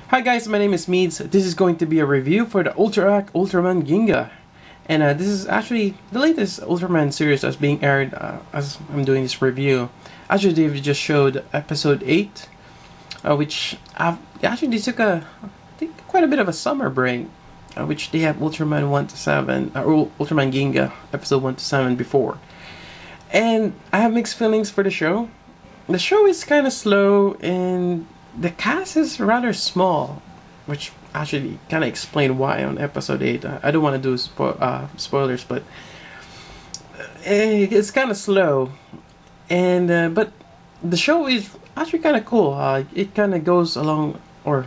Hi guys, my name is Meads. This is going to be a review for the Ultraman Ginga. And this is actually the latest Ultraman series that's being aired as I'm doing this review. Actually, they just showed episode 8, which they took I think quite a bit of a summer break, which they have Ultraman 1 to 7, or Ultraman Ginga episode 1 to 7 before. And I have mixed feelings for the show. The show is kind of slow and the cast is rather small, which actually kind of explained why on episode 8. I don't want to do spoilers, but it's kind of slow. And but the show is actually kind of cool. It kind of goes along, or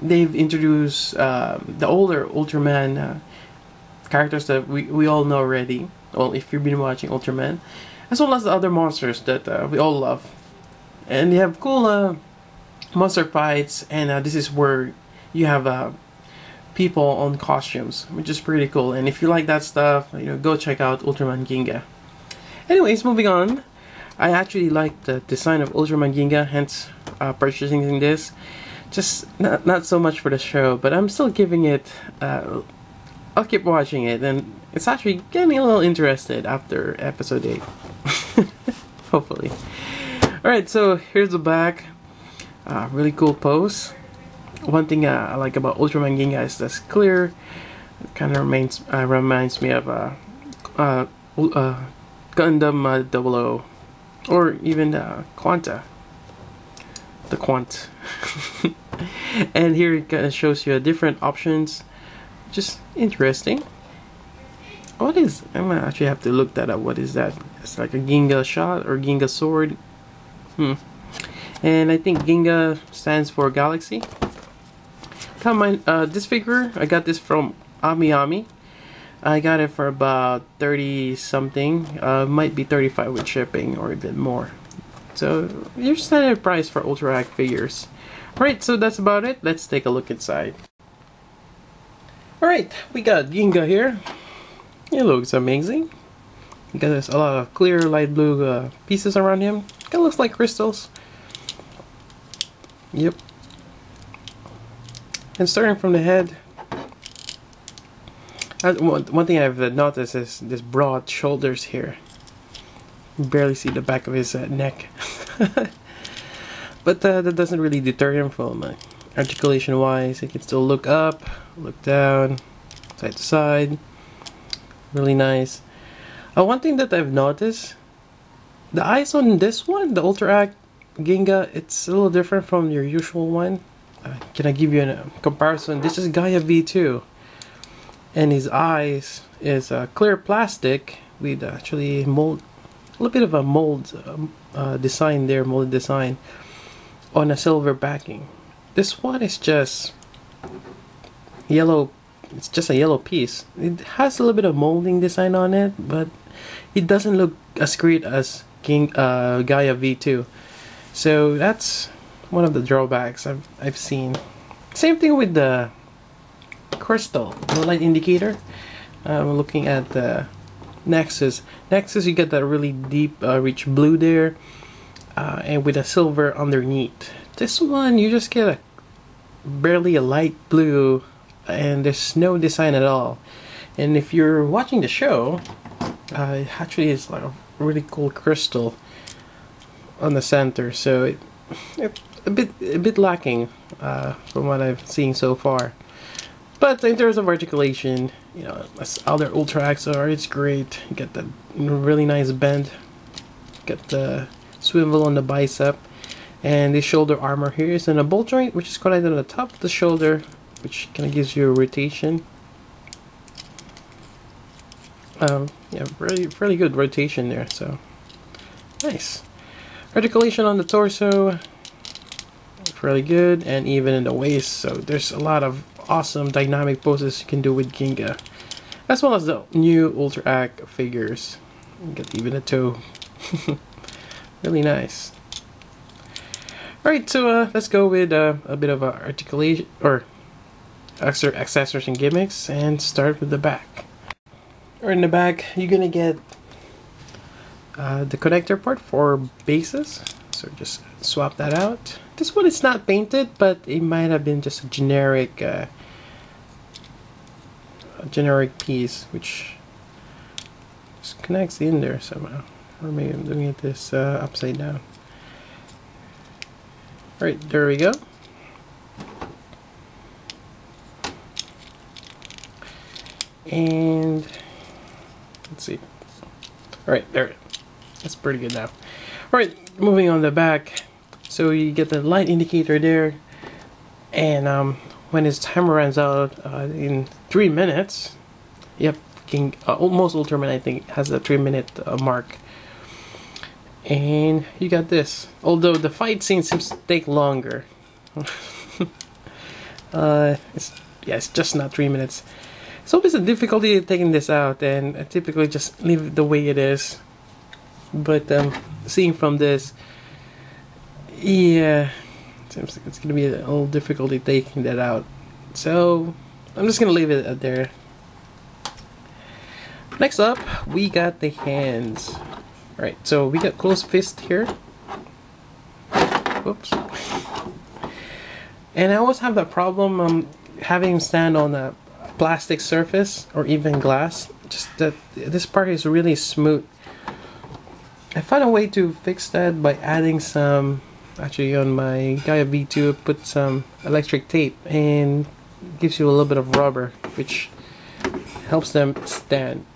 they've introduced the older Ultraman characters that we all know already. Well, if you've been watching Ultraman, as well as the other monsters that we all love. And they have cool monster fights, and this is where you have people on costumes, which is pretty cool. And if you like that stuff, go check out Ultraman Ginga. Anyways, moving on. I actually like the design of Ultraman Ginga, hence purchasing this. Just not so much for the show, but I'm still giving it. I'll keep watching it, and it's actually getting me a little interested after episode 8. Hopefully. Alright, so here's the back. Really cool pose. One thing I like about Ultraman Ginga is this clear. It kind of reminds me of Gundam 00, or even Quanta. The Quant. And here it kind of shows you different options. Just interesting. What is? I'm gonna actually have to look that up. What is that? It's like a Ginga shot or Ginga sword. And I think Ginga stands for Galaxy. This figure, I got this from Ami. I got it for about 30 something. Might be 35 with shipping or a bit more. So your standard price for Ultra figures. Alright, so that's about it. Let's take a look inside. Alright, we got Ginga here. It looks amazing. You got a lot of clear light blue pieces around him. It looks like crystals. Yep. And starting from the head, one thing I've noticed is this broad shoulders here. You barely see the back of his neck. But that doesn't really deter him from articulation wise. He can still look up, look down, side to side. Really nice. One thing that I've noticed, the eyes on this one, the Ultra Ginga, it's a little different from your usual one. Can I give you a comparison? This is Gaia V2, and his eyes is clear plastic with actually mold, a little bit of a mold design there, molded design on a silver backing. This one is just yellow. It's just a yellow piece. It has a little bit of molding design on it, but it doesn't look as great as Gaia V2. So that's one of the drawbacks I've seen. Same thing with the crystal, the light indicator. Looking at the Nexus. Nexus, you get that really deep, rich blue there, and with a silver underneath. This one, you just get barely a light blue, and there's no design at all. And if you're watching the show, actually it's like a really cool crystal on the center, so it's a bit lacking from what I've seen so far. But in terms of articulation, as other Ultra Acts are, it's great. You get the really nice bend, get the swivel on the bicep, and the shoulder armor here is in a ball joint, which is connected on the top of the shoulder, which kind of gives you a rotation. Yeah, really good rotation there, so nice. Articulation on the torso, really good, and even in the waist, so there's a lot of awesome dynamic poses you can do with Ginga, as well as the new Ultra Act figures. You get even a toe. Really nice. Alright, so let's go with a bit of articulation, or accessories and gimmicks, and start with the back. Or in the back, you're gonna get the connector part for bases. So just swap that out. This one is not painted, but it might have been just a generic piece, which just connects in there somehow. Or maybe I'm doing it this upside down. Alright, there we go. And let's see. Alright, there. That's pretty good now. Alright, moving on the back. So you get the light indicator there. And when his timer runs out in 3 minutes, yep, most Ultraman I think has a 3-minute mark. And you got this. Although the fight scene seems to take longer. It's just not 3 minutes. It's always a difficulty taking this out, and I typically just leave it the way it is. But seeing from this, yeah, it seems like it's gonna be a little difficulty taking that out. So I'm just gonna leave it there. Next up, we got the hands. Alright, so we got closed fist here. Whoops. And I always have that problem having him stand on a plastic surface or even glass. Just that this part is really smooth. I found a way to fix that by adding some, actually on my Gaia V2 I put some electric tape and gives you a little bit of rubber, which helps them stand.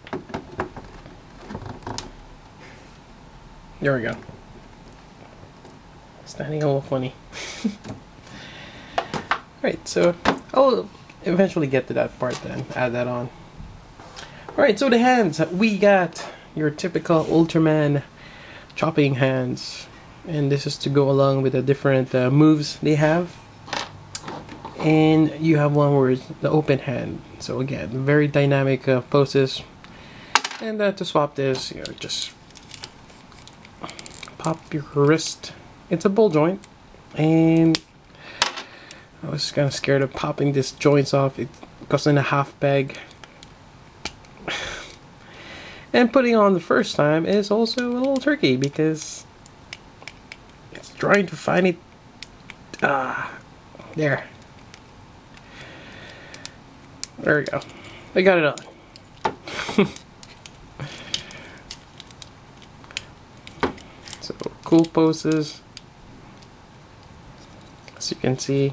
There we go. Standing a little funny. Alright, so I'll eventually get to that part then, add that on. Alright, so the hands. We got your typical Ultraman chopping hands. And this is to go along with the different moves they have. And you have one where it's the open hand. So again, very dynamic poses. And to swap this, you know, just pop your wrist. It's a ball joint, and I was kind of scared of popping these joints off. It goes in a half bag. And putting on the first time is also a little tricky because it's trying to find it. There we go. I got it on. So cool poses, as you can see.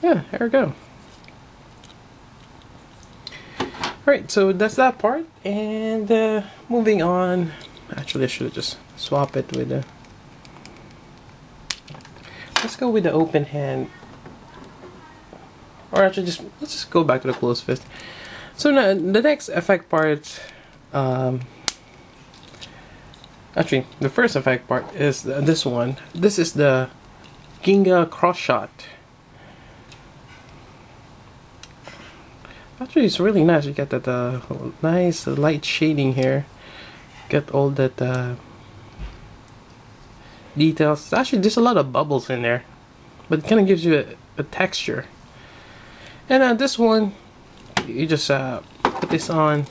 Yeah, there we go. Alright, so that's that part, and moving on. Actually, I should have just swapped it with the. Let's go with the open hand. Or actually, let's just go back to the closed fist. So now, the next effect part. Actually, the first effect part is this one. This is the Ginga cross shot. Actually, it's really nice. You got that nice light shading here. Get all that details. Actually, there's a lot of bubbles in there, but it kind of gives you a texture. And this one, you just put this on.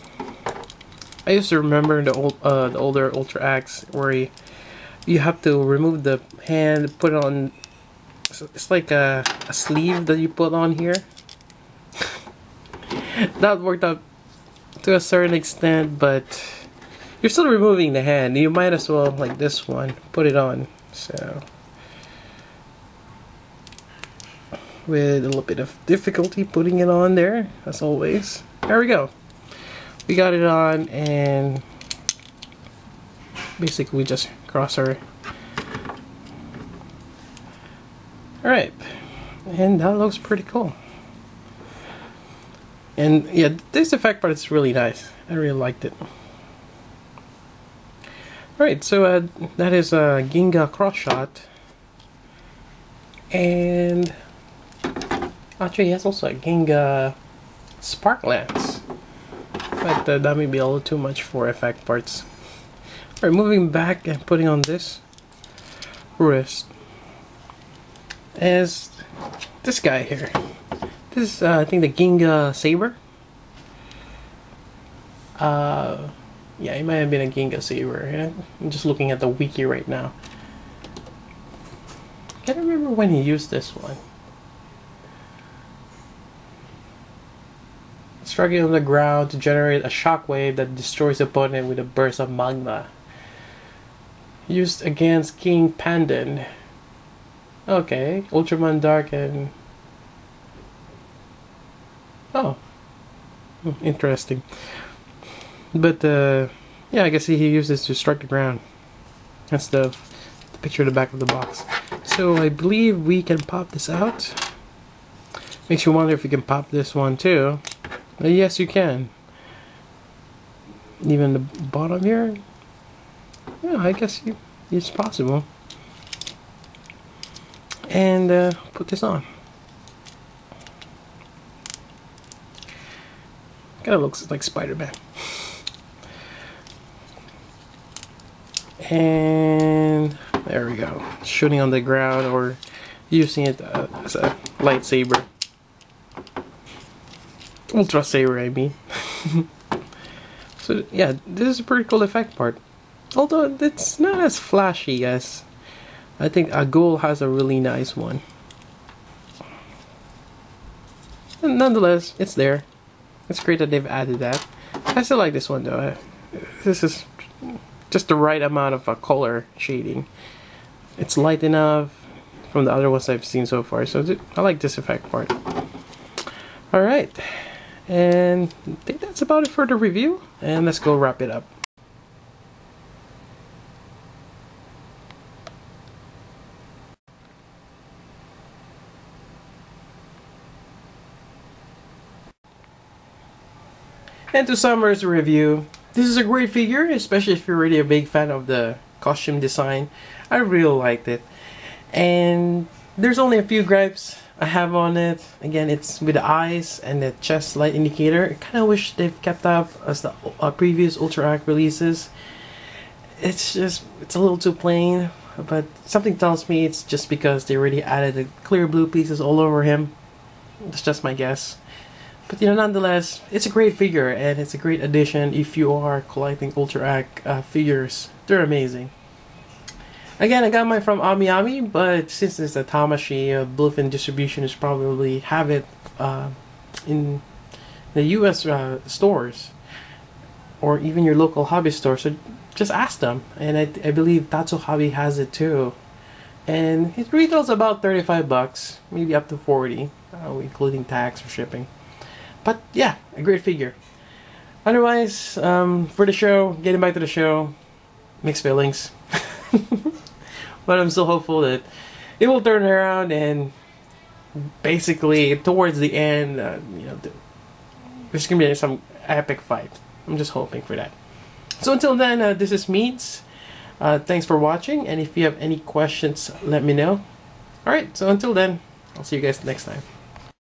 I used to remember the older Ultra Axe where you have to remove the hand, put it on. It's like a sleeve that you put on here. That worked out to a certain extent, but you're still removing the hand. You might as well, like this one, put it on. So with a little bit of difficulty putting it on there, as always. There we go. We got it on, and basically we just cross our. Alright, and that looks pretty cool. And yeah, this effect part is really nice. I really liked it. Alright, so that is a Ginga cross shot. And actually, he has also a Ginga spark lance. But that may be a little too much for effect parts. Alright, moving back and putting on this wrist is this guy here. This is, I think, the Ginga Saber. Yeah, it might have been a Ginga Saber. I'm just looking at the wiki right now. Can't remember when he used this one. Striking on the ground to generate a shockwave that destroys the opponent with a burst of magma. Used against King Pandan. Okay, Ultraman Dark and... Oh. Interesting. But, yeah, I guess he used this to strike the ground. That's the picture of the back of the box. So, I believe we can pop this out. Makes you wonder if you can pop this one too. Yes, you can. Even the bottom here? Yeah, I guess it's possible. And put this on. Kinda looks like Spider-Man. And there we go. Shooting on the ground or using it as a lightsaber. Ultra Saber, I mean. So yeah, this is a pretty cool effect part. Although it's not as flashy as I think Agul has a really nice one. And nonetheless, it's there. It's great that they've added that. I still like this one though. This is just the right amount of color shading. It's light enough from the other ones I've seen so far. So I like this effect part. Alright. And I think that's about it for the review. And let's go wrap it up. And to summarize the review, this is a great figure, especially if you're already a big fan of the costume design. I really liked it. And there's only a few gripes I have on it. Again, it's with the eyes and the chest light indicator. I kind of wish they've kept up as the previous Ultra Act releases. It's a little too plain, but something tells me it's just because they already added the clear blue pieces all over him. That's just my guess. But nonetheless, it's a great figure and it's a great addition if you are collecting Ultra Act figures. They're amazing. Again, I got mine from AmiAmi, but since it's a Tamashii, Bluefin Distribution probably have it in the US stores or even your local hobby store. So just ask them, and I believe Tatsu Hobby has it too. And it retails about 35 bucks, maybe up to 40, including tax or shipping. But yeah, a great figure. Otherwise, for the show, getting back to the show, mixed feelings. But I'm still hopeful that it will turn around, and basically towards the end, there's gonna be some epic fight. I'm just hoping for that. So until then, this is Meads. Thanks for watching, and if you have any questions, let me know. Alright, so until then, I'll see you guys next time.